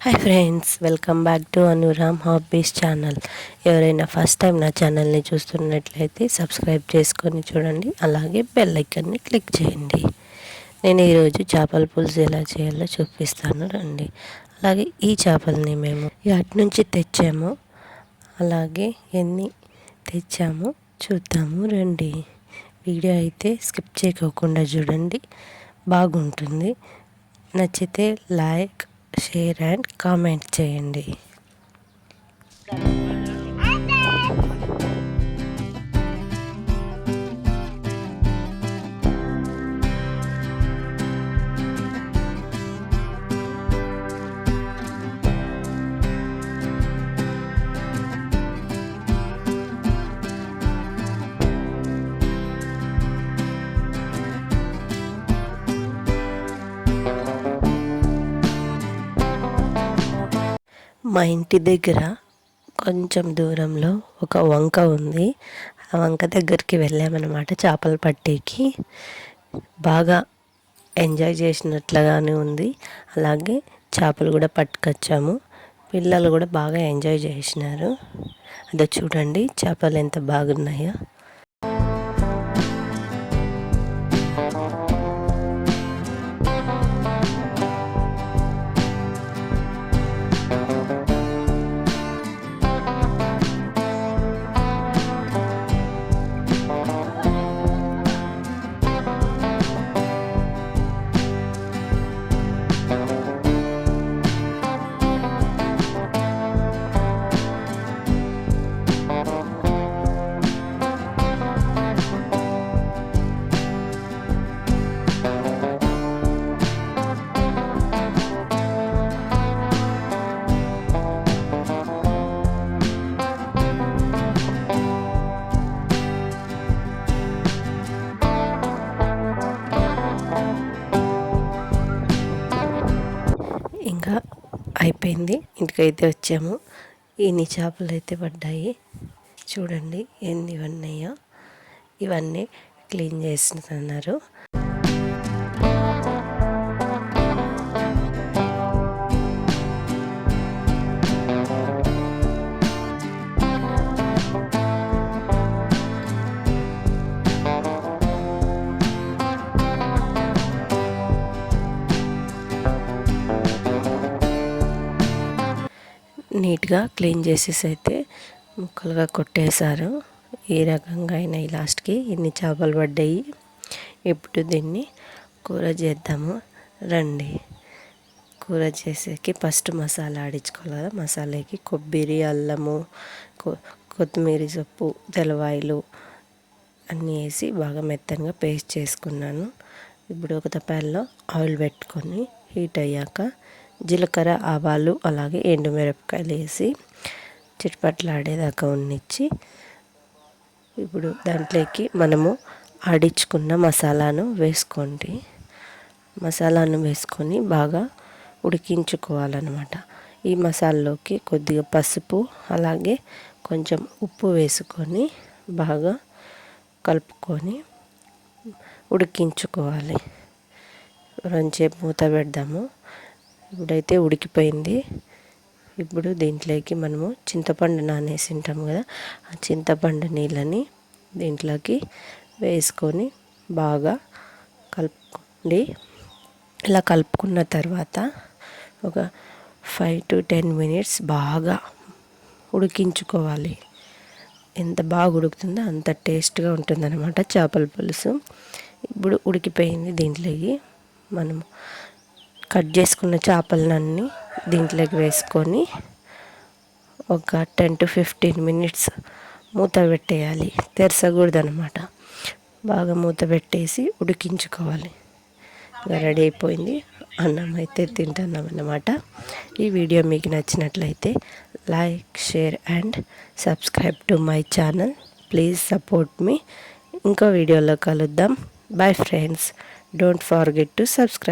Hi friends, welcome back to Anuram hobbies channel. ఎవరైనా first time నా ఛానల్ని చూస్తున్నట్లయితే సబ్స్క్రైబ్ చేసుకొని చూడండి, అలాగే బెల్ ఐకాన్ని క్లిక్ చేయండి. నేను ఈరోజు చేపల పులుసు ఎలా చేయాలో చూపిస్తాను రండి. అలాగే ఈ చేపల్ని మేము అటు నుంచి తెచ్చాము, అలాగే ఎన్ని తెచ్చామో చూద్దాము రండి. వీడియో అయితే స్కిప్ చేయకోకుండా చూడండి, బాగుంటుంది. నచ్చితే లైక్, షేర్ అండ్ కామెంట్ చేయండి. మా ఇంటి దగ్గర కొంచెం దూరంలో ఒక వంక ఉంది. ఆ వంక దగ్గరికి వెళ్ళామన్నమాట చేపలు పట్టేకి. బాగా ఎంజాయ్ చేసినట్లుగానే ఉంది. అలాగే చేపలు కూడా పట్టుకొచ్చాము. పిల్లలు కూడా బాగా ఎంజాయ్ చేసినారు. అదే చూడండి చేపలు ఎంత బాగున్నాయో. ఇంకా అయిపోయింది, ఇంటికైతే వచ్చాము. ఇన్ని చేపలు అయితే పడ్డాయి. చూడండి ఎన్ని ఉన్నాయో. ఇవన్నీ క్లీన్ చేస్తున్నారు. నీట్గా క్లీన్ చేసేసి అయితే ముక్కలుగా కొట్టేశారు. ఈ రకంగా అయినాయి. లాస్ట్కి ఇన్ని చేపలు పడ్డాయి. ఇప్పుడు దీన్ని కూర చేద్దాము రండి. కూర చేసేకి ఫస్ట్ మసాలా ఆడించుకోవాలి కదా. మసాలాకి కొబ్బరి, అల్లము, కొత్తిమీర సొప్పు, తెల్లవాయలు అన్నీ వేసి బాగా మెత్తగా పేస్ట్ చేసుకున్నాను. ఇప్పుడు ఒక తపాల్లో ఆయిల్ పెట్టుకొని హీట్ అయ్యాక జీలకర్ర, ఆవాలు, అలాగే ఎండుమిరపకాయలు వేసి చిటపట్లాడేదాకా ఉన్నిచ్చి ఇప్పుడు దాంట్లోకి మనము ఆడించుకున్న మసాలాను వేసుకోండి. మసాలాను వేసుకొని బాగా ఉడికించుకోవాలన్నమాట. ఈ మసాలాలోకి కొద్దిగా పసుపు, అలాగే కొంచెం ఉప్పు వేసుకొని బాగా కలుపుకొని ఉడికించుకోవాలి. రెండుసేపు మూత పెడదాము. ఇప్పుడైతే ఉడికిపోయింది. ఇప్పుడు దీంట్లోకి మనము చింతపండు నానేసి ఉంటాము కదా, ఆ చింతపండు నీళ్ళని దీంట్లోకి వేసుకొని బాగా కలుపుకోండి. ఇలా కలుపుకున్న తర్వాత ఒక 5 to 10 minutes బాగా ఉడికించుకోవాలి. ఎంత బాగా ఉడుకుతుందో అంత టేస్ట్గా ఉంటుందన్నమాట చేపల పులుసు. ఇప్పుడు ఉడికిపోయింది. దీంట్లోకి మనము కట్ చేసుకున్న చేపలన్నీ దీంట్లోకి వేసుకొని ఒక 10 to 15 minutes మూత పెట్టేయాలి. తెరచకూడదు అనమాట. బాగా మూత పెట్టేసి ఉడికించుకోవాలి. రెడీ అయిపోయింది. అన్నం అయితే తింటున్నాం అన్నమాట. ఈ వీడియో మీకు నచ్చినట్లయితే like, share and subscribe to my channel. Please support me. ఇంకో వీడియోలో కలుద్దాం. Bye friends. Don't forget to subscribe.